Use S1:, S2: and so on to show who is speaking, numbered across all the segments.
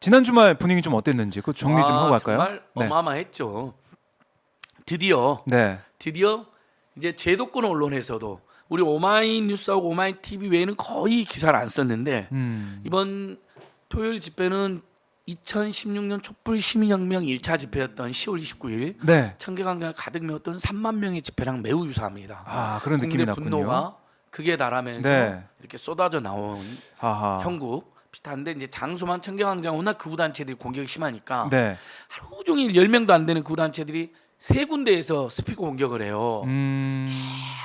S1: 지난 주말 분위기 좀 어땠는지 그 정리 좀 하고 갈까요?
S2: 정말 어마어마했죠. 드디어
S1: 네.
S2: 이제 제도권 언론에서도 우리 오마이뉴스하고 오마이TV 외에는 거의 기사를 안 썼는데 이번 토요일 집회는 2016년 촛불 시민혁명 1차 집회였던 10월 29일
S1: 네.
S2: 청계광장을 가득 메웠던 3만 명의 집회랑 매우 유사합니다.
S1: 아, 그런 느낌이
S2: 국민의
S1: 났군요.
S2: 분노가 극에 달하면서
S1: 네.
S2: 이렇게 쏟아져 나온
S1: 아하.
S2: 형국 비슷한데 이제 장소만 청계광장 워낙 극우 단체들이 공격이 심하니까
S1: 네.
S2: 하루 종일 10명도 안 되는 극우 단체들이 세 군데에서 스피커 공격을 해요.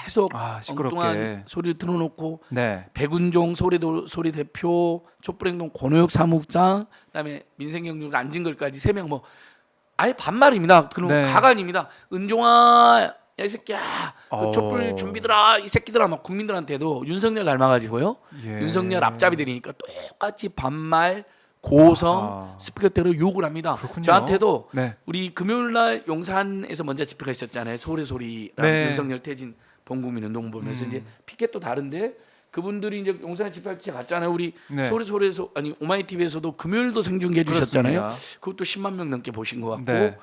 S2: 계속
S1: 시끄럽게.
S2: 엉뚱한 소리를 틀어놓고
S1: 네.
S2: 백운종 소리 대표, 촛불행동 권호혁 사무국장, 그다음에 민생경제사 안진걸까지 3명 뭐 아예 반말입니다. 그럼
S1: 네.
S2: 가관입니다. 은종아 야 이 새끼야 그
S1: 어.
S2: 촛불 준비들아 이 새끼들아 막 국민들한테도 윤석열 닮아가지고요.
S1: 예.
S2: 윤석열 앞잡이들이니까 똑같이 반말 고성
S1: 아하.
S2: 스피커대로 욕을 합니다.
S1: 그렇군요.
S2: 저한테도
S1: 네.
S2: 우리 금요일날 용산에서 먼저 집회가 있었잖아요. 서울의 소리랑
S1: 네.
S2: 윤석열 퇴진 범국민운동 보면서 이제 피켓도 다른데 그분들이 이제 용산에 집회할 때 갔잖아요. 우리
S1: 네.
S2: 서울의 소리에서 아니 오마이TV에서도 금요일도 생중계해 주셨잖아요.
S1: 그렇습니다.
S2: 그것도 10만 명 넘게 보신 것 같고
S1: 네.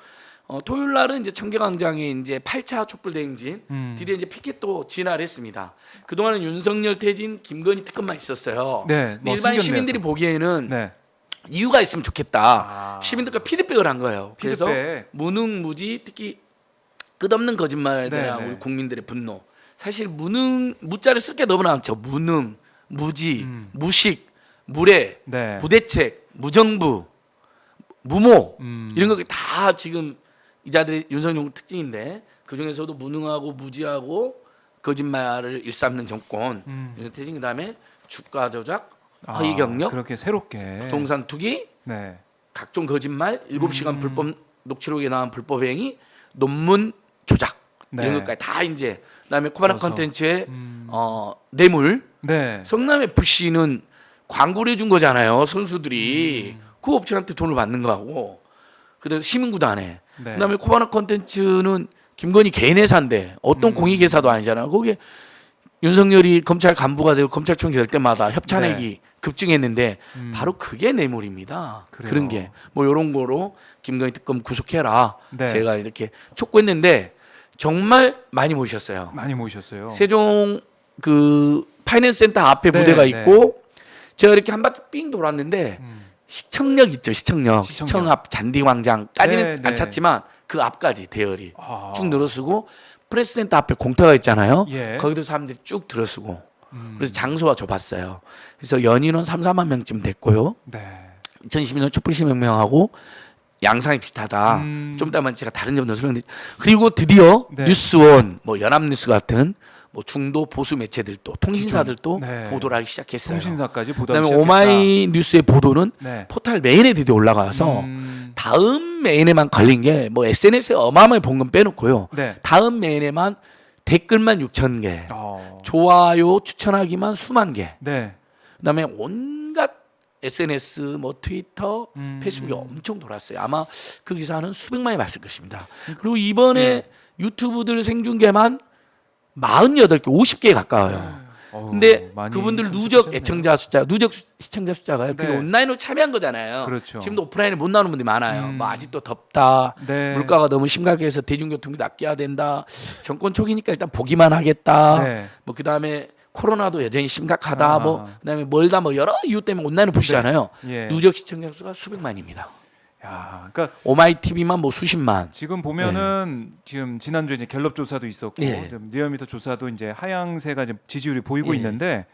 S2: 토요일 날은 이제 청계광장에 이제 8차 촛불 대행진 드디어 이제 피켓도 진화를 했습니다. 그동안은 윤석열 퇴진 김건희 특검만 있었어요.
S1: 네.
S2: 근데
S1: 뭐
S2: 일반
S1: 숨겼네요,
S2: 시민들이
S1: 또.
S2: 보기에는
S1: 네.
S2: 이유가 있으면 좋겠다. 시민들과 피드백을 한 거예요. 그래서
S1: 피드백.
S2: 무능무지 특히 끝없는 거짓말에 대한
S1: 네, 네.
S2: 우리 국민들의 분노. 사실 무자를 쓸 게 너무 많죠. 무능, 무지, 무식, 무례,
S1: 네.
S2: 무대책, 무정부, 무모 이런 거 다 지금 이자들의 윤석열 특징인데 그 중에서도 무능하고 무지하고 거짓말을 일삼는 정권. 태진 그다음에 주가 조작, 허위 경력,
S1: 그렇게 새롭게.
S2: 부동산 투기,
S1: 네.
S2: 각종 거짓말, 7시간 불법 녹취록에 나온 불법 행위, 논문 조작
S1: 네.
S2: 이런 것까지 다 이제 그다음에 코바나
S1: 써서.
S2: 컨텐츠의 뇌물.
S1: 네.
S2: 성남 FC는 광고를 해준 거잖아요. 선수들이 그 업체한테 돈을 받는 거하고 그다음에 시민구단에
S1: 네.
S2: 그다음에 코바나 컨텐츠는 김건희 개인 회사인데 어떤 공익회사도 아니잖아요. 거기에 윤석열이 검찰 간부가 되고 검찰총장 될 때마다 협찬액이
S1: 네.
S2: 급증했는데 바로 그게 뇌물입니다.
S1: 그래요.
S2: 그런 게 뭐 이런 거로 김건희 특검 구속해라.
S1: 네.
S2: 제가 이렇게 촉구했는데 정말 많이 모이셨어요.
S1: 많이 모이셨어요.
S2: 세종 그 파이낸스 센터 앞에
S1: 네,
S2: 무대가
S1: 네.
S2: 있고 제가 이렇게 한 바퀴 삥 돌았는데 시청역 있죠. 시청 앞 잔디광장까지는
S1: 네, 네.
S2: 안 찼지만 그 앞까지 대열이
S1: 아.
S2: 쭉 늘어서고 프레스센터 앞에 공터가 있잖아요.
S1: 예.
S2: 거기도 사람들이 쭉 들어서고 그래서 장소가 좁았어요. 그래서 연인원 3, 4만 명쯤 됐고요.
S1: 네.
S2: 2012년 촛불시민혁명하고 양상이 비슷하다. 좀 이따만 제가 다른 점도 설명드릴. 그리고 드디어
S1: 네.
S2: 뉴스원, 뭐 연합뉴스 같은 뭐 중도 보수 매체들도 통신사들도
S1: 네.
S2: 보도를 하기 시작했어요.
S1: 통신사까지 보도하기
S2: 그다음에
S1: 시작했다.
S2: 오마이뉴스의 보도는
S1: 네.
S2: 포털 메인에 드디어 올라가서 다음 메인에만 걸린 게 뭐 SNS에 어마어마하게 본 건 빼놓고요.
S1: 네.
S2: 다음 메인에만 댓글만 6천 개, 좋아요 추천하기만 수만 개.
S1: 네.
S2: 그다음에 온갖 SNS, 뭐 트위터, 페이스북이 엄청 돌았어요. 아마 그 기사는 수백만이 봤을 것입니다. 그리고 이번에 유튜브들 생중계만 48개, 50개에 가까워요. 근데
S1: 많이
S2: 그분들
S1: 선택하셨네요.
S2: 누적 시청자 숫자가요. 그게
S1: 네.
S2: 온라인으로 참여한 거잖아요.
S1: 그렇죠.
S2: 지금도 오프라인에 못 나오는 분들이 많아요. 뭐 아직도 덥다.
S1: 네.
S2: 물가가 너무 심각해서 대중교통비 아껴야 된다. 정권 초기니까 일단 보기만 하겠다.
S1: 네.
S2: 뭐 그다음에 코로나도 여전히 심각하다.
S1: 아.
S2: 뭐 그다음에 멀다 뭐 여러 이유 때문에 온라인을 보시잖아요.
S1: 예.
S2: 누적 시청자 수가 수백만입니다.
S1: 야, 그러니까
S2: 오마이TV만 뭐 수십만.
S1: 지금 보면은 지금 지난주에 이제 갤럽 조사도 있었고
S2: 예.
S1: 리얼미터 조사도 이제 하향세가 지금 지지율이 보이고
S2: 예.
S1: 있는데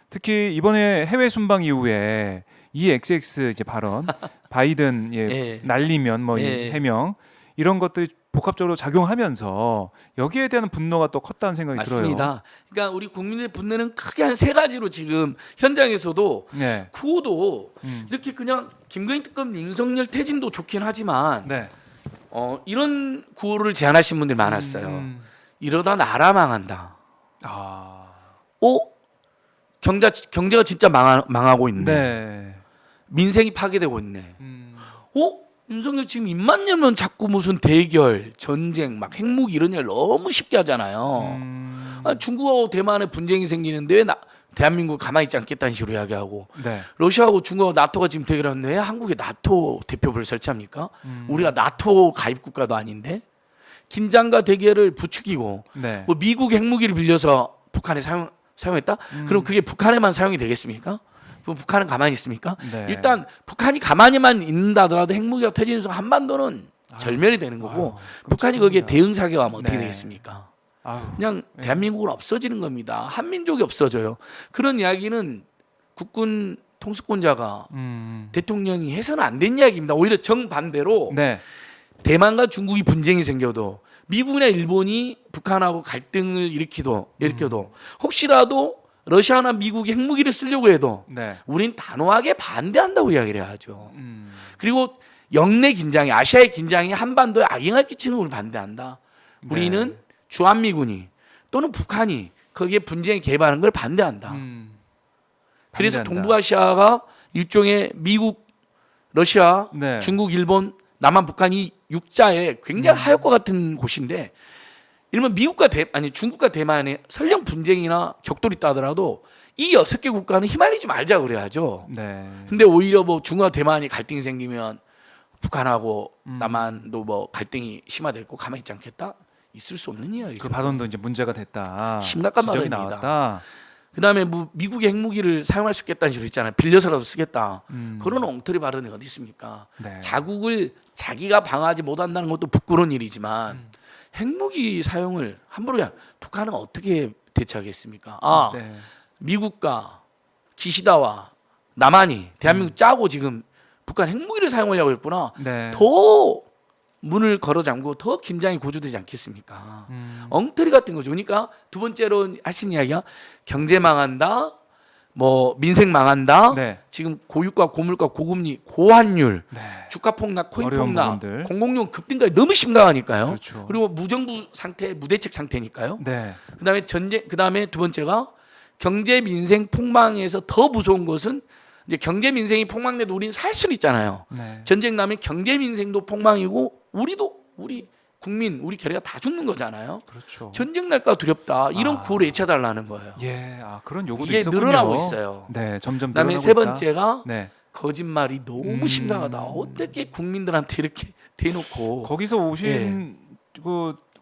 S1: 특히 이번에 해외 순방 이후에 이 XX 이제 발언 바이든
S2: 예.
S1: 날리면 뭐
S2: 예.
S1: 이 해명 이런 것들이 복합적으로 작용하면서 여기에 대한 분노가 또 컸다는 생각이 들어요.
S2: 맞습니다. 그러니까 우리 국민의 분노는 크게 한 세 가지로 지금 현장에서도
S1: 네.
S2: 구호도 이렇게 그냥 김건희 특검 윤석열 퇴진도 좋긴 하지만
S1: 네.
S2: 이런 구호를 제안하신 분들이 많았어요. 이러다 나라 망한다.
S1: 아.
S2: 경제가 진짜 망하고 있네.
S1: 네.
S2: 민생이 파괴되고 있네. 윤석열 지금 입만 열면 자꾸 무슨 대결, 전쟁, 막 핵무기 이런 일 너무 쉽게 하잖아요. 중국하고 대만에 분쟁이 생기는데 왜 대한민국 가만히 있지 않겠다는 식으로 이야기하고
S1: 네.
S2: 러시아하고 중국하고 나토가 지금 대결하는데 왜 한국에 나토 대표부를 설치합니까? 우리가 나토 가입 국가도 아닌데 긴장과 대결을 부추기고
S1: 네.
S2: 뭐 미국 핵무기를 빌려서 북한에 사용했다? 그럼 그게 북한에만 사용이 되겠습니까? 그럼 북한은 가만히 있습니까?
S1: 네.
S2: 일단 북한이 가만히만 있는다 하더라도 핵무기가 터지는 순간 한반도는 절멸이 되는 거고 북한이 거기에 대응 사격하면 어떻게
S1: 네.
S2: 되겠습니까?
S1: 아유.
S2: 그냥 대한민국은 없어지는 겁니다. 한민족이 없어져요. 그런 이야기는 국군 통수권자가 대통령이 해서는 안 된 이야기입니다. 오히려 정반대로
S1: 네.
S2: 대만과 중국이 분쟁이 생겨도 미국이나 일본이 북한하고 갈등을 일으켜도 혹시라도 러시아나 미국이 핵무기를 쓰려고 해도
S1: 네.
S2: 우린 단호하게 반대한다고 이야기를 해야죠. 그리고 영내 긴장이 아시아의 긴장이 한반도에 악영향을 끼치는 걸 반대한다. 우리는
S1: 네.
S2: 주한미군이 또는 북한이 거기에 분쟁에 개입하는 걸 반대한다. 그래서
S1: 반대한다.
S2: 동북아시아가 일종의 미국, 러시아,
S1: 네.
S2: 중국, 일본, 남한, 북한이 육자의 굉장히 하역과 같은 곳인데 이러면 중국과 대만의 설령 분쟁이나 격돌이 있다 하더라도 이 6개 국가는 휘말리지 말자 그래야죠.
S1: 네.
S2: 근데 오히려 뭐 중국과 대만이 갈등이 생기면 북한하고 남한도 뭐 갈등이 심화되고 가만히 있지 않겠다? 있을 수 없는 이야기죠.
S1: 그 발언도 이제 문제가 됐다.
S2: 심각한
S1: 지적이
S2: 발언입니다.
S1: 나왔다.
S2: 그다음에 뭐 미국의 핵무기를 사용할 수 있겠다는 식으로 했잖아요. 빌려서라도 쓰겠다. 그런 엉터리 발언이 어디 있습니까?
S1: 네.
S2: 자국을 자기가 방어하지 못한다는 것도 부끄러운 일이지만 핵무기 사용을 함부로 그냥 북한은 어떻게 대처하겠습니까?
S1: 네.
S2: 미국과 기시다와 남한이 대한민국 짜고 지금 북한 핵무기를 사용하려고 했구나.
S1: 네.
S2: 더 문을 걸어 잠고 더 긴장이 고조되지 않겠습니까? 엉터리 같은 거죠. 그러니까 두 번째로 하신 이야기가 경제 망한다, 뭐 민생 망한다.
S1: 네.
S2: 지금 고유가, 고물가, 고금리, 고환율,
S1: 네.
S2: 주가 폭락, 코인
S1: 어려운
S2: 폭락,
S1: 부분들.
S2: 공공용 급등까지 너무 심각하니까요.
S1: 그렇죠.
S2: 그리고 무정부 상태, 무대책 상태니까요.
S1: 네.
S2: 그다음에 그다음에 두 번째가 경제 민생 폭망에서 더 무서운 것은 이제 경제 민생이 폭망돼도 우리는 살 수는 있잖아요.
S1: 네.
S2: 전쟁 나면 경제 민생도 폭망이고 우리 국민 우리 결의가 다 죽는 거잖아요.
S1: 그렇죠.
S2: 전쟁 날까 두렵다 이런 구호를 외쳐달라는 거예요.
S1: 예. 그런 요구도
S2: 이게
S1: 있었군요.
S2: 늘어나고 있어요.
S1: 네. 점점
S2: 그다음에
S1: 늘어나고
S2: 세
S1: 있다.
S2: 번째가
S1: 네.
S2: 거짓말이 너무 심각하다. 어떻게 국민들한테 이렇게 대놓고
S1: 거기서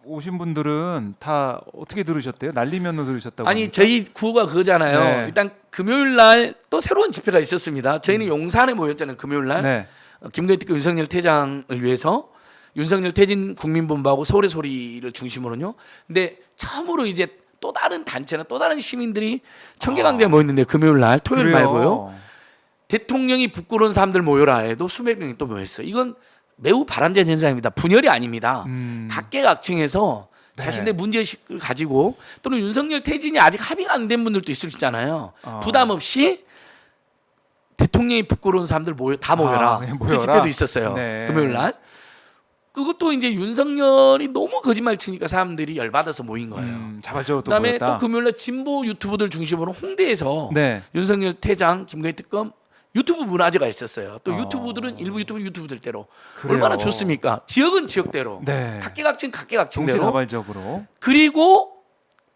S1: 오신 분들은 다 어떻게 들으셨대요? 난리면으로 들으셨다고.
S2: 아니
S1: 합니까?
S2: 저희 구호가 그거잖아요.
S1: 네.
S2: 일단 금요일 날 또 새로운 집회가 있었습니다. 저희는 용산에 모였잖아요. 금요일 날
S1: 네.
S2: 김건희 특검 윤석열 퇴장을 위해서 윤석열 퇴진 국민본부하고 서울의 소리를 중심으로요. 근데 처음으로 이제 또 다른 단체나 또 다른 시민들이 청계광장에 모였는데 금요일 날 토요일
S1: 그래요?
S2: 말고요. 대통령이 부끄러운 사람들 모여라 해도 수백 명이 또 모였어요. 이건 매우 바람직한 현상입니다. 분열이 아닙니다. 각계각층에서
S1: 네.
S2: 자신의 문제의식을 가지고 또는 윤석열 퇴진이 아직 합의가 안 된 분들도 있을 수 있잖아요. 부담 없이 대통령이 부끄러운 사람들 다 모여라.
S1: 그냥
S2: 그
S1: 모여라.
S2: 집회도 있었어요.
S1: 네.
S2: 금요일 날. 그것도 이제 윤석열이 너무 거짓말 치니까 사람들이 열받아서 모인 거예요.
S1: 자발적으로 또
S2: 그다음에
S1: 모였다.
S2: 또 금요일 날 진보 유튜버들 중심으로 홍대에서
S1: 네.
S2: 윤석열 퇴장, 김건희 특검 유튜브 문화제가 있었어요. 또 유튜브들은 일부 유튜브들대로
S1: 그래요.
S2: 얼마나 좋습니까? 지역은 지역대로,
S1: 네.
S2: 각계각층대로.
S1: 동시다발적으로.
S2: 그리고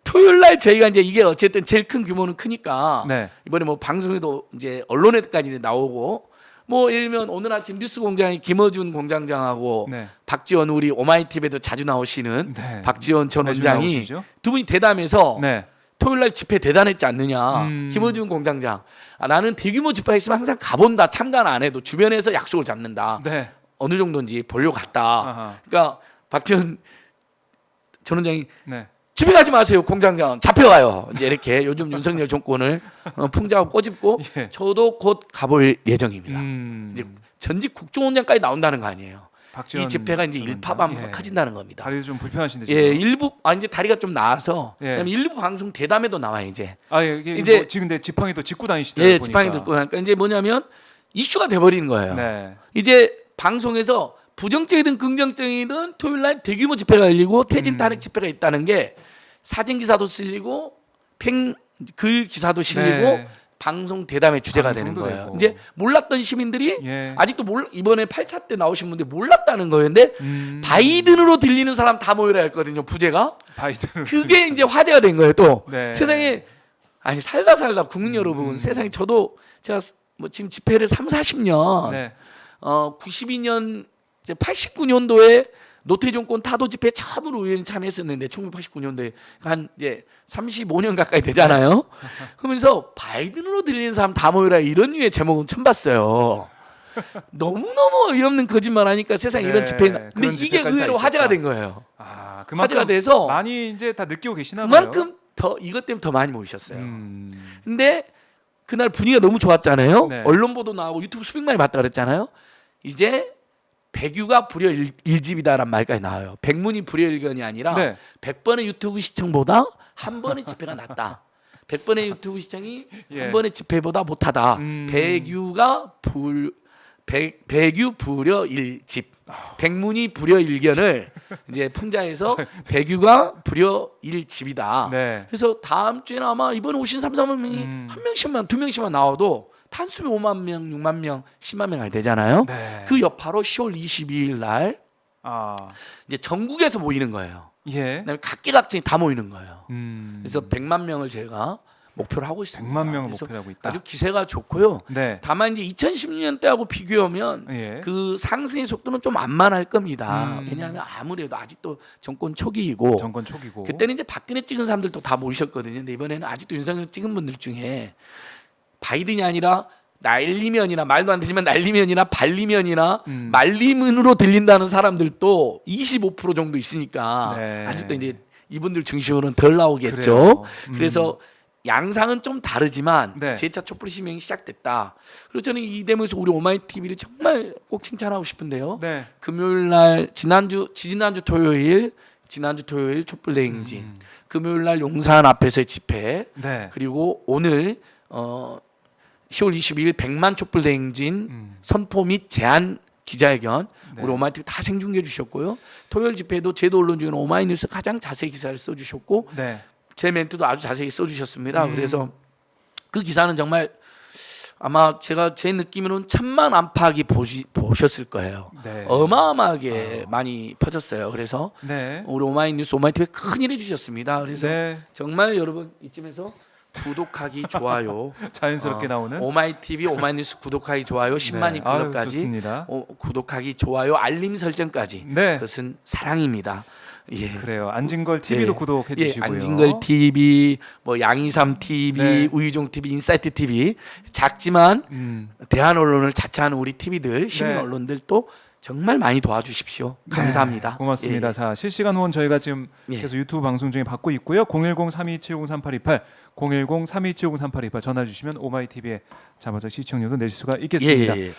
S2: 토요일 날 저희가 이게 어쨌든 제일 큰 규모는 크니까
S1: 네.
S2: 이번에 뭐 방송에도 이제 언론에까지 이제 나오고 뭐 예를 들면 오늘 아침 뉴스공장의 김어준 공장장하고
S1: 네.
S2: 박지원 우리 오마이TV에도 자주 나오시는
S1: 네.
S2: 박지원 전
S1: 자주
S2: 원장이
S1: 나오시죠?
S2: 두 분이 대담해서
S1: 네.
S2: 토요일 날 집회 대단했지 않느냐. 김어준 공장장. 나는 대규모 집회 있으면 항상 가본다. 참가는 안 해도 주변에서 약속을 잡는다.
S1: 네.
S2: 어느 정도인지 보려고 갔다.
S1: 아하.
S2: 그러니까 박지원 전 원장이
S1: 네.
S2: 집에 가지 마세요. 공장장 잡혀가요. 이제 이렇게 요즘 윤석열 정권을 풍자하고 꼬집고
S1: 예.
S2: 저도 곧 가볼 예정입니다.
S1: 음.
S2: 이제 전직 국정원장까지 나온다는 거 아니에요.
S1: 박지원
S2: 이 집회가 이제
S1: 전
S2: 일파만파
S1: 원장. 예.
S2: 커진다는 겁니다.
S1: 다리도 좀 불편하신데
S2: 예,
S1: 지금.
S2: 일부 이제 다리가 좀 나아서
S1: 예.
S2: 그다음에 일부 방송 대담에도 나와요 이제.
S1: 이게
S2: 이제-
S1: 뭐 지금 내 지팡이도 짚고 다니시더라고요.
S2: 예, 지팡이 듣고 나니까 이제 뭐냐면 이슈가 돼버리는 거예요.
S1: 네.
S2: 이제 방송에서 부정적이든 긍정적이든 토요일 날 대규모 집회가 열리고 퇴진 탄핵 집회가 있다는 게 사진 기사도 실리고 글 기사도 실리고
S1: 네.
S2: 방송 대담의 주제가 되는
S1: 방송도
S2: 거예요.
S1: 되고.
S2: 이제 몰랐던 시민들이
S1: 예.
S2: 아직도 이번에 8차 때 나오신 분들 몰랐다는 거예요. 근데 바이든으로 들리는 사람 다 모여라 했거든요. 부제가.
S1: 바이든.
S2: 그게 이제 화제가 된 거예요. 또
S1: 네.
S2: 세상에 아니 살다 국민 여러분
S1: 음.
S2: 세상에 저도 제가 뭐 지금 집회를 30-40년
S1: 네.
S2: 92년 이제 89년도에 노태 정권 타도 집회 처음으로 의원이 참여했었는데 1989년도에 한 이제 35년 가까이 되잖아요. 그러면서 바이든으로 들리는 사람 다 모여라 이런 류의 제목은 처음 봤어요. 너무너무 어이없는 거짓말하니까 세상에
S1: 네,
S2: 이런 집회 근데
S1: 그런
S2: 이게
S1: 집회까지 다
S2: 의외로
S1: 있었다.
S2: 화제가 된 거예요.
S1: 아,
S2: 화제가
S1: 그만큼
S2: 돼서
S1: 많이 이제 다 느끼고 계시나 봐요.
S2: 그만큼 더 이것 때문에 더 많이 모이셨어요.
S1: 음.
S2: 근데 그날 분위기가 너무 좋았잖아요.
S1: 네.
S2: 언론 보도 나오고 유튜브 수백 만이 봤다 그랬잖아요. 이제 백유가 불여일집이다라는 말까지 나와요. 백문이 불여일견이 아니라
S1: 네.
S2: 100번의 유튜브 시청보다 한 번의 집회가 낫다. 100번의 유튜브 시청이
S1: 예.
S2: 한 번의 집회보다 못하다. 백유 불여일집. 백문이 불여일견을 이제 풍자해서 백유가 불여일집이다.
S1: 네.
S2: 그래서 다음 주에는 아마 이번에 오신 3-4만 명이 한 명씩만 두 명씩만 나와도 단숨에 5만 명, 6만 명, 10만 명이 되잖아요.
S1: 네.
S2: 그 여파로 10월 22일 날
S1: 아,
S2: 이제 전국에서 모이는 거예요.
S1: 예.
S2: 그다음에 각계각층이 다 모이는 거예요.
S1: 그래서
S2: 그래서 100만 명을 제가 목표로 하고 있습니다.
S1: 100만 명을
S2: 그래서
S1: 목표로 하고 있다.
S2: 아주 기세가 좋고요.
S1: 네.
S2: 다만 이제 2016년 때하고 비교하면
S1: 예.
S2: 그 상승의 속도는 좀 만만할 겁니다.
S1: 음.
S2: 왜냐하면 아무래도 아직도 정권 초기이고
S1: 정권 초기고.
S2: 그때는 이제 박근혜 찍은 사람들도 다 모이셨거든요. 근데 이번에는 아직도 윤석열 찍은 분들 중에 바이든이 아니라 날리면이나 말도 안 되지만 날리면이나 발리면이나 말리면으로 들린다는 사람들도 25% 정도 있으니까
S1: 네.
S2: 아직도 이제 이분들 중심으로는 덜 나오겠죠.
S1: 그래요.
S2: 그래서 양상은 좀 다르지만
S1: 네.
S2: 제2차 촛불 시명이 시작됐다. 그리고 저는 이 대목에서 우리 오마이 TV를 정말 꼭 칭찬하고 싶은데요.
S1: 네.
S2: 금요일 날 지난주 토요일 촛불 대행진, 금요일 날 용산 앞에서의 집회,
S1: 네.
S2: 그리고 오늘 10월 22일 100만 촛불 대행진 선포 및 제안 기자회견
S1: 네.
S2: 우리 오마이TV 다 생중계해 주셨고요. 토요일 집회도 제도 언론 중에 오마이뉴스 가장 자세히 기사를 써주셨고
S1: 네.
S2: 제 멘트도 아주 자세히 써주셨습니다. 그래서 그 기사는 정말 아마 제가 제 느낌으로는 1000만 안팎이 보셨을 거예요.
S1: 네.
S2: 어마어마하게 많이 퍼졌어요. 그래서
S1: 네.
S2: 우리 오마이뉴스 오마이TV 큰일 해주셨습니다. 그래서
S1: 네.
S2: 정말 여러분 이쯤에서 구독하기 좋아요
S1: 자연스럽게 나오는
S2: 오마이TV 오마이뉴스 구독하기 좋아요 10만이
S1: 네. 아유,
S2: 구독까지
S1: 좋습니다.
S2: 구독하기 좋아요 알림 설정까지
S1: 네.
S2: 그것은 사랑입니다. 예.
S1: 그래요. 안진걸 TV도
S2: 예.
S1: 구독해
S2: 예,
S1: 주시고요.
S2: 안진걸 TV, 뭐 양이삼 TV,
S1: 네.
S2: 우유종 TV, 인사이트 TV 작지만 대한 언론을 자처하는 우리 TV들 시민
S1: 네.
S2: 언론들도 정말 많이 도와주십시오. 감사합니다.
S1: 네, 고맙습니다.
S2: 예.
S1: 자, 실시간 후원 저희가 지금
S2: 예.
S1: 계속 유튜브 방송 중에 받고 있고요. 010-3270-3828, 010-3270-3828 전화 주시면 오마이TV에 자마자 시청료도 내실 수가 있겠습니다.
S2: 예.